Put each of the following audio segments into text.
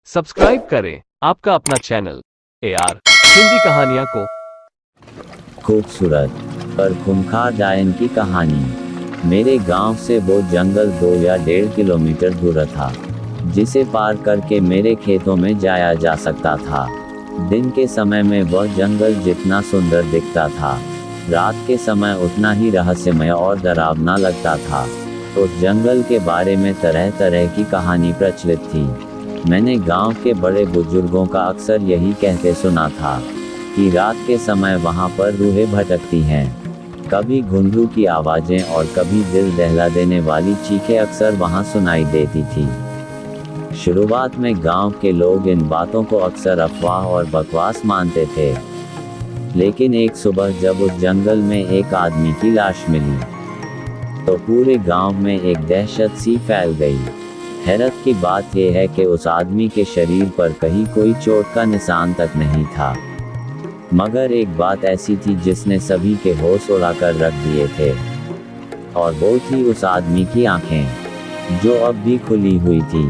Subscribe करें आपका अपना चैनल AR हिंदी कहानियां को। खूबसूरत पर खूंखार डायन की कहानी। मेरे गांव से वो जंगल 2 या 1.5 किलोमीटर दूर था, जिसे पार करके मेरे खेतों में जाया जा सकता था। दिन के समय में वह जंगल जितना सुंदर दिखता था, रात के समय उतना ही रहस्यमय और डरावना लगता था। उस जंगल के बारे में तरह तरह की कहानी प्रचलित थी। मैंने गांव के बड़े बुजुर्गों का अक्सर यही कहते सुना था कि रात के समय वहां पर रूहें भटकती हैं। कभी घुंघरू की आवाजें और कभी दिल दहला देने वाली चीखें अक्सर वहां सुनाई देती थी। शुरुआत में गांव के लोग इन बातों को अक्सर अफवाह और बकवास मानते थे, लेकिन एक सुबह जब उस जंगल में एक आदमी की लाश मिली, तो पूरे गांव में एक दहशत सी फैल गई। हैरत की बात यह है कि उस आदमी के शरीर पर कहीं कोई चोट का निशान तक नहीं था, मगर एक बात ऐसी थी जिसने सभी के होश उड़ाकर रख दिए थे, और वो थी उस आदमी की आंखें, जो अब भी खुली हुई थी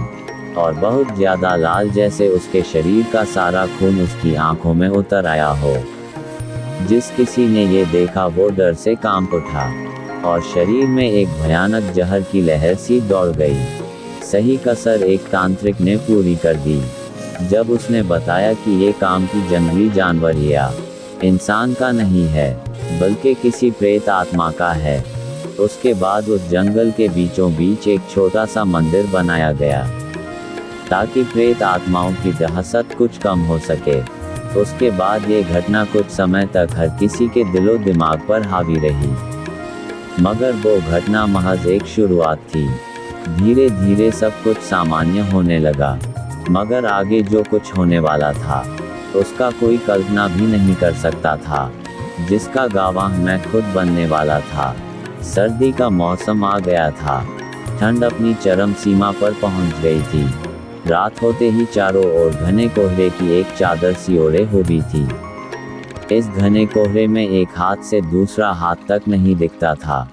और बहुत ज्यादा लाल, जैसे उसके शरीर का सारा खून उसकी आंखों में उतर आया हो। जिस किसी ने ये देखा वो डर से कांप उठा और शरीर में एक भयानक जहर की लहर सी दौड़ गई। सही कसर एक तांत्रिक ने पूरी कर दी, जब उसने बताया कि ये काम की जंगली जानवर या इंसान का नहीं है, बल्कि किसी प्रेत आत्मा का है। उसके बाद उस जंगल के बीचों बीच एक छोटा सा मंदिर बनाया गया, ताकि प्रेत आत्माओं की दहशत कुछ कम हो सके। उसके बाद ये घटना कुछ समय तक हर किसी के दिलो दिमाग पर हावी रही, मगर वो घटना महज एक शुरुआत थी। धीरे धीरे सब कुछ सामान्य होने लगा, मगर आगे जो कुछ होने वाला था उसका कोई कल्पना भी नहीं कर सकता था, जिसका गवाह मैं खुद बनने वाला था। सर्दी का मौसम आ गया था, ठंड अपनी चरम सीमा पर पहुंच गई थी। रात होते ही चारों ओर घने कोहरे की एक चादर सी ओढ़े हुई थी। इस घने कोहरे में एक हाथ से दूसरा हाथ तक नहीं दिखता था।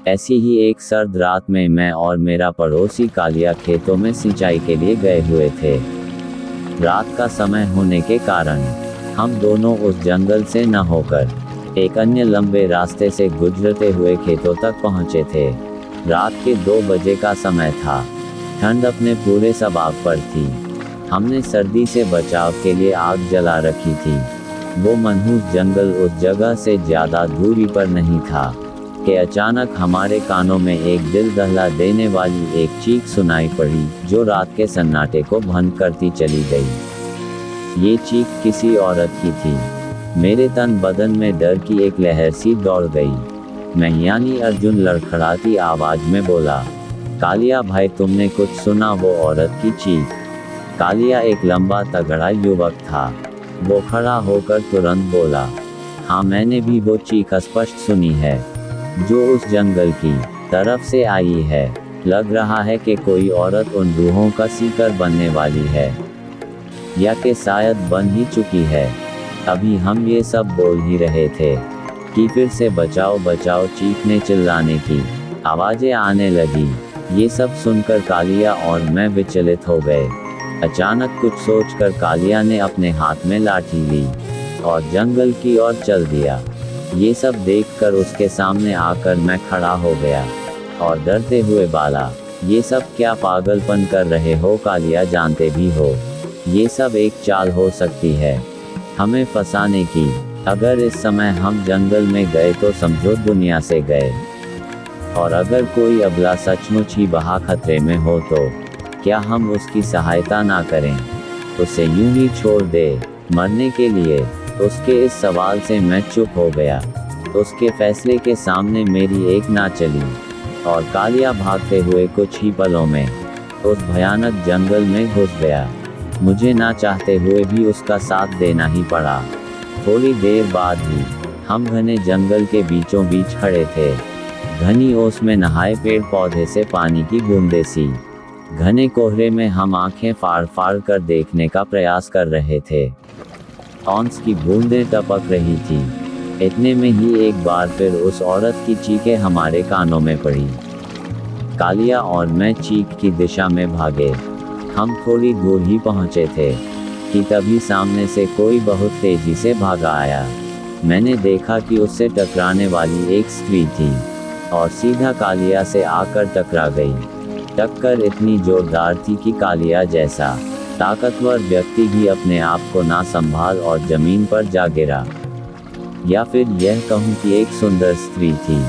ऐसी ही एक सर्द रात में मैं और मेरा पड़ोसी कालिया खेतों में सिंचाई के लिए गए हुए थे। रात का समय होने के कारण हम दोनों उस जंगल से न होकर एक अन्य लंबे रास्ते से गुजरते हुए खेतों तक पहुंचे थे। रात के 2 बजे का समय था। ठंड अपने पूरे सबाब पर थी। हमने सर्दी से बचाव के लिए आग जला रखी थी। वो मनहूस जंगल उस जगह से ज्यादा दूरी पर नहीं था कि अचानक हमारे कानों में एक दिल दहला देने वाली एक चीख सुनाई पड़ी, जो रात के सन्नाटे को भंग करती चली गई। ये चीख किसी औरत की थी। मेरे तन बदन में डर की एक लहर सी दौड़ गई। मैं यानी अर्जुन लड़खड़ाती आवाज में बोला, कालिया भाई, तुमने कुछ सुना? वो औरत की चीख। कालिया एक लंबा तगड़ा युवक था। वो खड़ा होकर तुरंत बोला, हाँ, मैंने भी वो चीख स्पष्ट सुनी है, जो उस जंगल की तरफ से आई है। लग रहा है कि कोई औरत उन रूहों का सीकर बनने वाली है, या कि शायद बन ही चुकी है। अभी हम ये सब बोल ही रहे थे कि फिर से बचाओ बचाओ चीखने चिल्लाने की आवाजें आने लगी। ये सब सुनकर कालिया और मैं विचलित हो गए। अचानक कुछ सोचकर कालिया ने अपने हाथ में लाठी ली और जंगल की ओर चल दिया। ये सब देखकर उसके सामने आकर मैं खड़ा हो गया और डरते हुए बोला, ये सब क्या पागलपन कर रहे हो कालिया? जानते भी हो ये सब एक चाल हो सकती है हमें फंसाने की। अगर इस समय हम जंगल में गए तो समझो दुनिया से गए, और अगर कोई अबला सचमुच ही वहाँ खतरे में हो तो क्या हम उसकी सहायता ना करें, उसे यूं ही छोड़ दे मरने के लिए? उसके इस सवाल से मैं चुप हो गया। उसके फैसले के सामने मेरी एक ना चली और कालिया भागते हुए कुछ ही पलों में उस भयानक जंगल में घुस गया। मुझे ना चाहते हुए भी उसका साथ देना ही पड़ा। थोड़ी देर बाद ही हम घने जंगल के बीचों बीच खड़े थे। घनी ओस में नहाए पेड़ पौधे से पानी की बूंदें सी। घने कोहरे में हम आंखें फाड़ फाड़ कर देखने का प्रयास कर रहे थे। ऑन्स की बूंदें टपक रही थी। इतने में ही एक बार फिर उस औरत की चीखें हमारे कानों में पड़ी। कालिया और मैं चीख की दिशा में भागे। हम थोड़ी दूर ही पहुंचे थे कि तभी सामने से कोई बहुत तेजी से भागा आया। मैंने देखा कि उससे टकराने वाली एक स्त्री थी और सीधा कालिया से आकर टकरा गई। टक्कर इतनी जोरदार थी कि कालिया जैसा ताकतवर व्यक्ति भी अपने आप को ना संभाल और जमीन पर जा गिरा। या फिर यह कहूँ कि एक सुंदर स्त्री थी,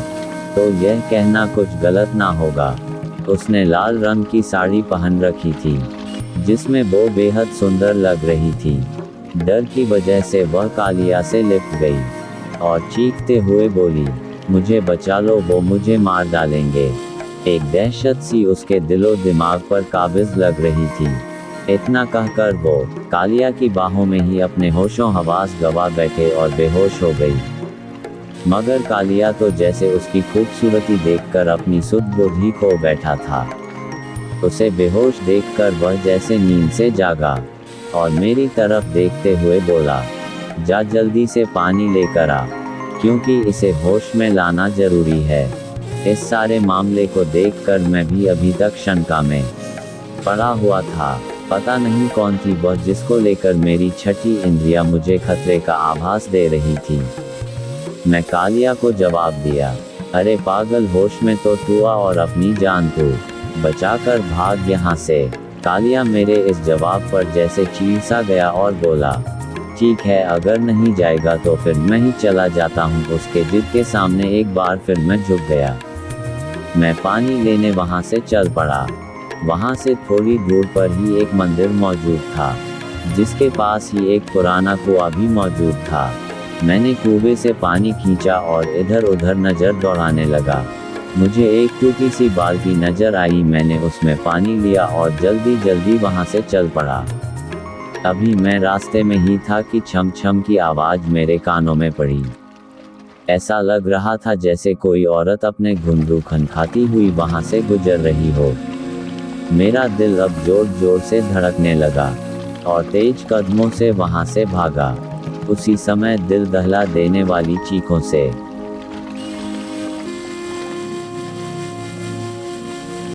तो यह कहना कुछ गलत ना होगा। उसने लाल रंग की साड़ी पहन रखी थी जिसमें वो बेहद सुंदर लग रही थी। डर की वजह से वह कालिया से लिपट गई और चीखते हुए बोली, मुझे बचा लो, वो मुझे मार डालेंगे। एक दहशत सी उसके दिलो दिमाग पर काबिज लग रही थी। इतना कहकर वो कालिया की बाहों में ही अपने होशों हवास गवा बैठे और बेहोश हो गई। मगर कालिया तो जैसे उसकी खूबसूरती देखकर अपनी सुध बुध ही खो बैठा था। उसे बेहोश देखकर वह जैसे नींद से जागा और मेरी तरफ देखते हुए बोला, जा जल्दी से पानी लेकर आ, क्योंकि इसे होश में लाना जरूरी है। इस सारे मामले को देखकर मैं भी अभी तक शंका में पड़ा हुआ था। पता नहीं कौन थी वह जिसको लेकर मेरी छठी इंद्रियां मुझे खतरे का आभास दे रही थी। मैं कालिया को जवाब दिया, अरे पागल, होश में तो तू आ और अपनी जान तू बचाकर भाग यहाँ से। कालिया मेरे इस जवाब पर जैसे चीर सा गया और बोला, ठीक है, अगर नहीं जाएगा तो फिर मैं ही चला जाता हूँ। उसके जिद के सामने एक बार फिर मैं झुक गया। मैं पानी लेने वहाँ से चल पड़ा। वहाँ से थोड़ी दूर पर ही एक मंदिर मौजूद था जिसके पास ही एक पुराना कुआं भी मौजूद था। मैंने कुएं से पानी खींचा और इधर उधर नज़र दौड़ाने लगा। मुझे एक टूटी सी बाल्टी नज़र आई। मैंने उसमें पानी लिया और जल्दी जल्दी वहाँ से चल पड़ा। अभी मैं रास्ते में ही था कि छम छम की आवाज़ मेरे कानों में पड़ी। ऐसा लग रहा था जैसे कोई औरत अपने घुंघरू खनखाती हुई वहाँ से गुजर रही हो। मेरा दिल अब जोर जोर से धड़कने लगा और तेज कदमों से वहाँ से भागा। उसी समय दिल दहला देने वाली चीखों से